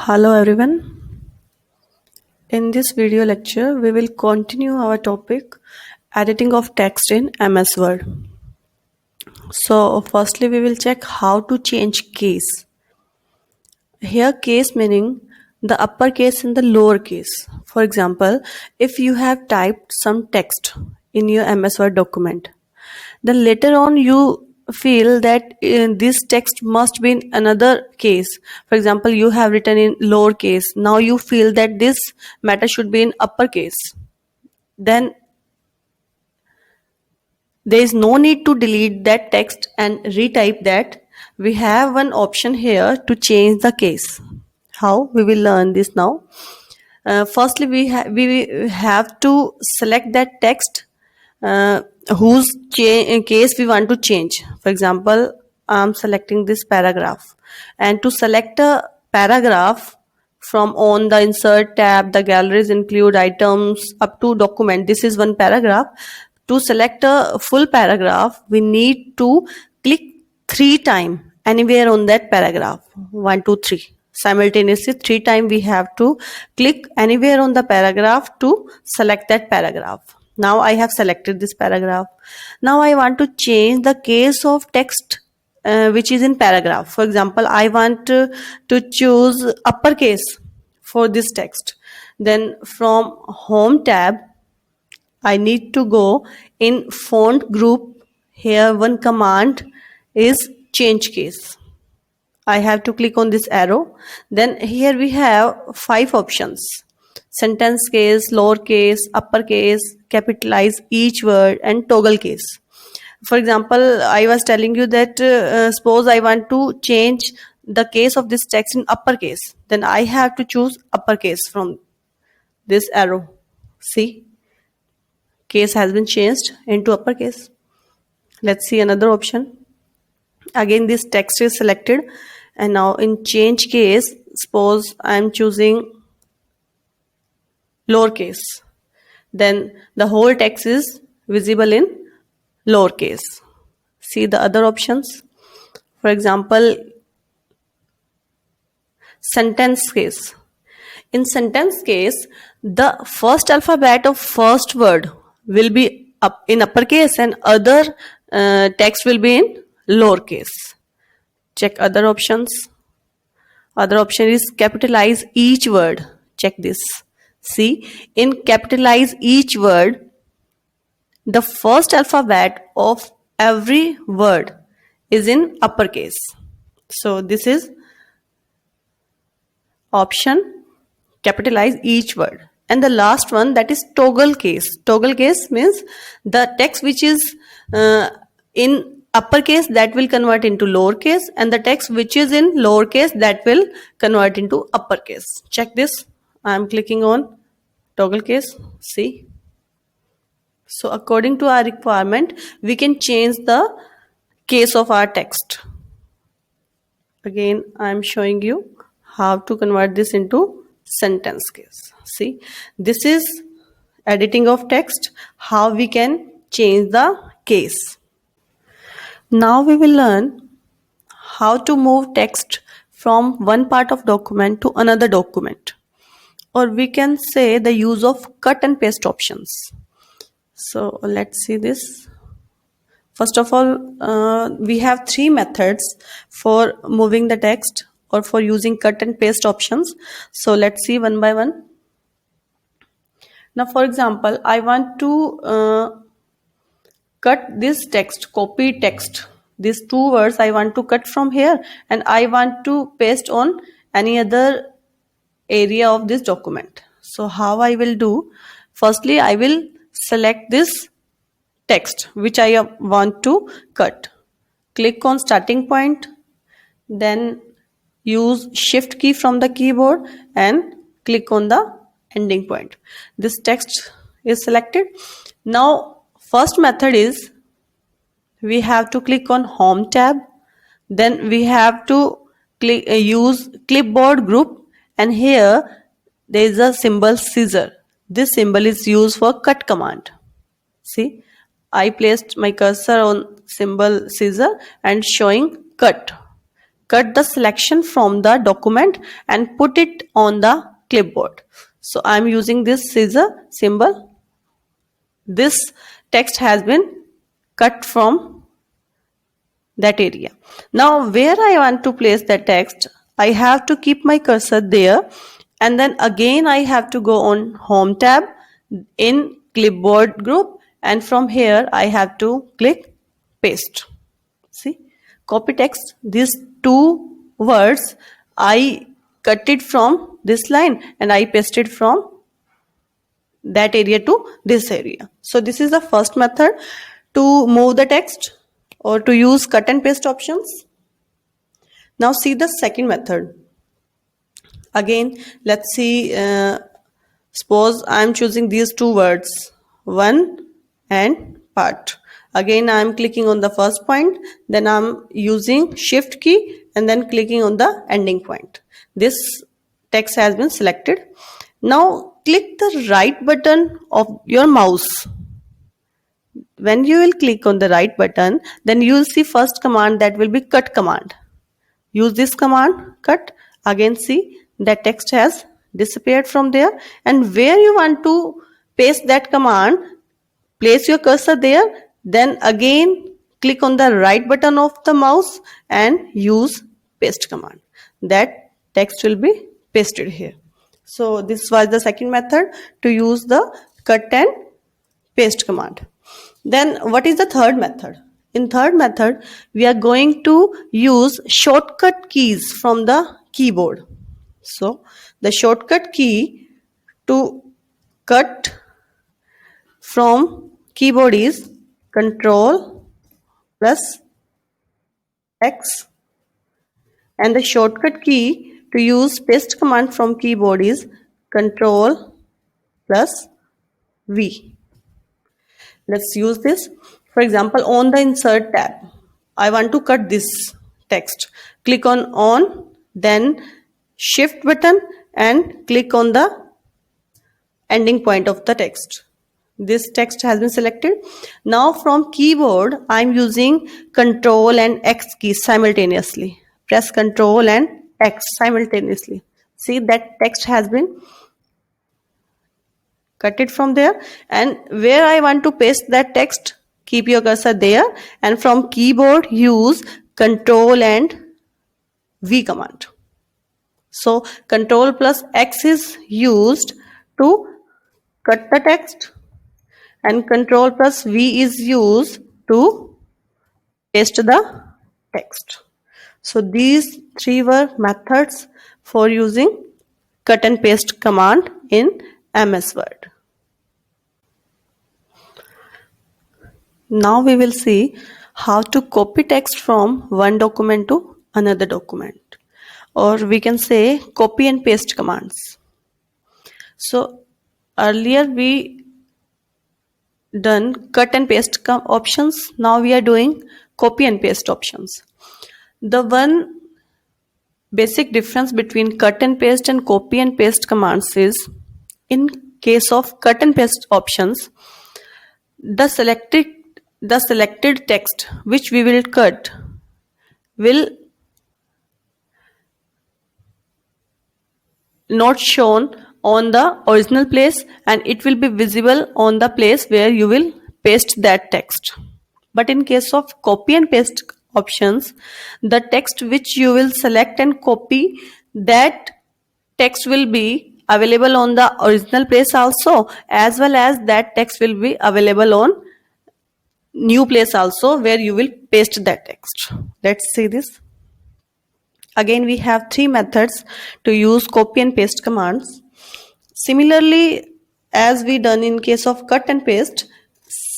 Hello everyone. In this video lecture, we will continue our topic editing of text in MS Word. So firstly, we will check how to change case. Here case meaning the uppercase and the lowercase. For example, if you have typed some text in your MS Word document, then later on you feel that this text must be in another case. For example, you have written in lowercase, now you feel that this matter should be in uppercase. Then there is no need to delete that text and retype that. We have one option here to change the case. How? We will learn this now. Firstly, we have to select that text uh, whose case we want to change. For example, I'm selecting this paragraph, and to select a paragraph from on the insert tab, the galleries include items up to document. This is one paragraph. To select a full paragraph, we need to click 3 times anywhere on that paragraph. 1, 2, 3. Simultaneously 3 times we have to click anywhere on the paragraph to select that paragraph. Now I have selected this paragraph. Now I want to change the case of text which is in paragraph. For example, I want to choose uppercase for this text. Then from home tab, I need to go in font group. Here one command is change case. I have to click on this arrow. Then here we have 5 options: sentence case, lowercase, uppercase, capitalize each word, and toggle case. For example, I was telling you that suppose I want to change the case of this text in uppercase, then I have to choose uppercase from this arrow. See, case has been changed into uppercase. Let's see another option. Again, this text is selected, and now in change case, suppose I am choosing lowercase, then the whole text is visible in lowercase. See the other options. For example, sentence case. In sentence case, the first alphabet of first word will be up in uppercase and other text will be in lowercase. Check other options. Other option is capitalize each word. Check this. See, in capitalize each word, the first alphabet of every word is in uppercase. So this is option capitalize each word. And the last one, that is toggle case. Toggle case means the text which is in uppercase, that will convert into lowercase, and the text which is in lowercase, that will convert into uppercase. Check this. I am clicking on toggle case. See. So according to our requirement, we can change the case of our text. Again, I am showing you how to convert this into sentence case. See, this is editing of text, how we can change the case. Now we will learn how to move text from one part of document to another document, or we can say the use of cut and paste options. So let's see this. First of all, we have 3 methods for moving the text or for using cut and paste options. So let's see one by one. Now, for example, I want to cut this text, copy text. These 2 words I want to cut from here, and I want to paste on any other area of this document. So how I will do? Firstly, I will select this text which I want to cut. Click on starting point, then use shift key from the keyboard and click on the ending point. This text is selected. Now first method is we have to click on home tab, then we have to use clipboard group, and here there is a symbol scissor. This symbol is used for cut command. See, I placed my cursor on symbol scissor and showing cut. cut the selection from the document and put it on the clipboard. So I'm using this scissor symbol. This text has been cut from that area. Now where I want to place the text, I have to keep my cursor there, and then again I have to go on Home tab in Clipboard group, and from here I have to click Paste. See, copy text, these two words I cut it from this line and I pasted from that area to this area. So this is the first method to move the text or to use cut and paste options. Now see the second method. Again, let's see, suppose I am choosing these two words, one and part. Again, I am clicking on the first point, then I am using shift key and then clicking on the ending point. This text has been selected. Now click the right button of your mouse. When you will click on the right button, then you will see first command, that will be cut command. Use this command, cut. Again, see that text has disappeared from there, and where you want to paste that command, place your cursor there, then again click on the right button of the mouse and use paste command. That text will be pasted here. So this was the second method to use the cut and paste command. Then what is the third method? In third method, we are going to use shortcut keys from the keyboard. So the shortcut key to cut from keyboard is Control plus X, and the shortcut key to use paste command from keyboard is Control plus V. Let's use this. For example, on the insert tab, I want to cut this text. Click on, then shift button and click on the ending point of the text. This text has been selected. Now from keyboard, I'm using Control and X keys simultaneously. Press Control and X simultaneously. See, that text has been cut it from there, and where I want to paste that text, keep your cursor there, and from keyboard use Control and V command. So Control plus X is used to cut the text and Control plus V is used to paste the text. So these three were methods for using cut and paste command in MS Word. Now we will see how to copy text from one document to another document, or we can say copy and paste commands. So earlier we done cut and paste options. Now we are doing copy and paste options. The one basic difference between cut and paste and copy and paste commands is, in case of cut and paste options, the selected text which we will cut will not shown on the original place, and it will be visible on the place where you will paste that text. But in case of copy and paste options, the text which you will select and copy, that text will be available on the original place also, as well as that text will be available on new place also where you will paste that text. Let's see this. Again, we have three methods to use copy and paste commands. Similarly, as we done in case of cut and paste,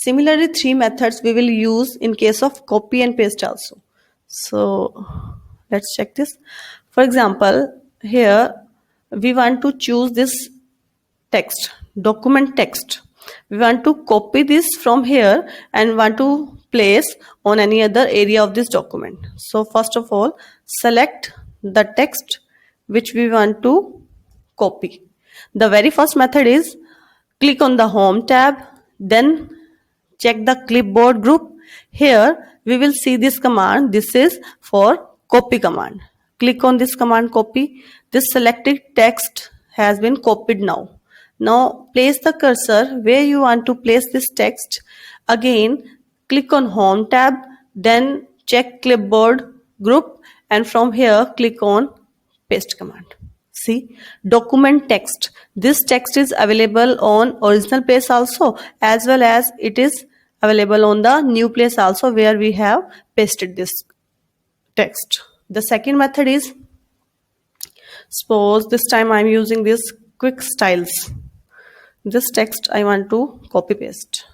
similarly three methods we will use in case of copy and paste also. So let's check this. For example, here we want to choose this text, document text. We want to copy this from here and want to place on any other area of this document. So first of all, select the text which we want to copy. The very first method is click on the Home tab, then check the clipboard group. Here we will see this command. This is for copy command. Click on this command copy. This selected text has been copied now. Now place the cursor where you want to place this text. Again, click on home tab, then check clipboard group, and from here click on paste command. See, document text. This text is available on original place also, as well as it is available on the new place also, where we have pasted this text. The second method is, suppose this time I'm using this quick styles. This text I want to copy paste.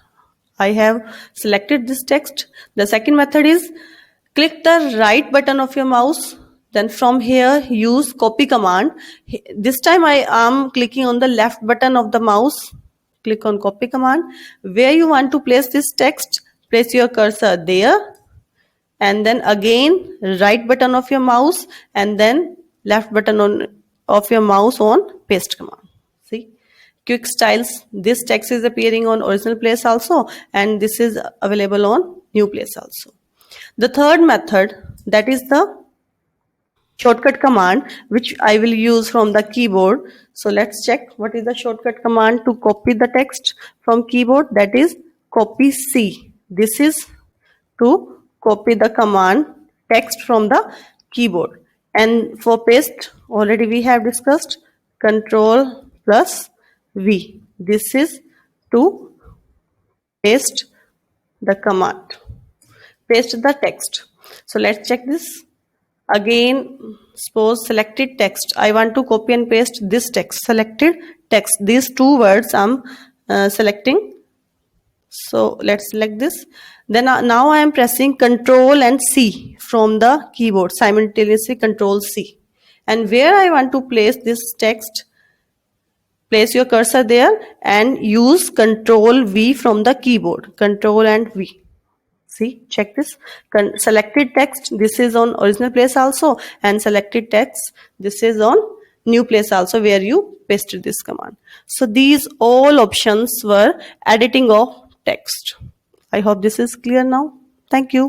I have selected this text. The second method is, click the right button of your mouse, then from here use copy command. This time I am clicking on the left button of the mouse. Click on copy command. Where you want to place this text, place your cursor there, and then again right button of your mouse, and then left button of your mouse on paste command. See, quick styles, this text is appearing on original place also, and this is available on new place also. The third method, that is the shortcut command, which I will use from the keyboard. So let's check what is the shortcut command to copy the text from keyboard. That is copy C. This is to copy the command text from the keyboard. And for paste, already we have discussed Control plus V. This is to paste the command, paste the text. So let's check this. Again, suppose selected text, I want to copy and paste this text. Selected text, these two words I'm selecting. So let's select this. Then now I am pressing Control and C from the keyboard, simultaneously Control C. And where I want to place this text, place your cursor there and use Control V from the keyboard. Control and V. See, check this. Selected text, this is on original place also, and selected text, this is on new place also, where you pasted this command. So these all options were editing of text. I hope this is clear now. Thank you.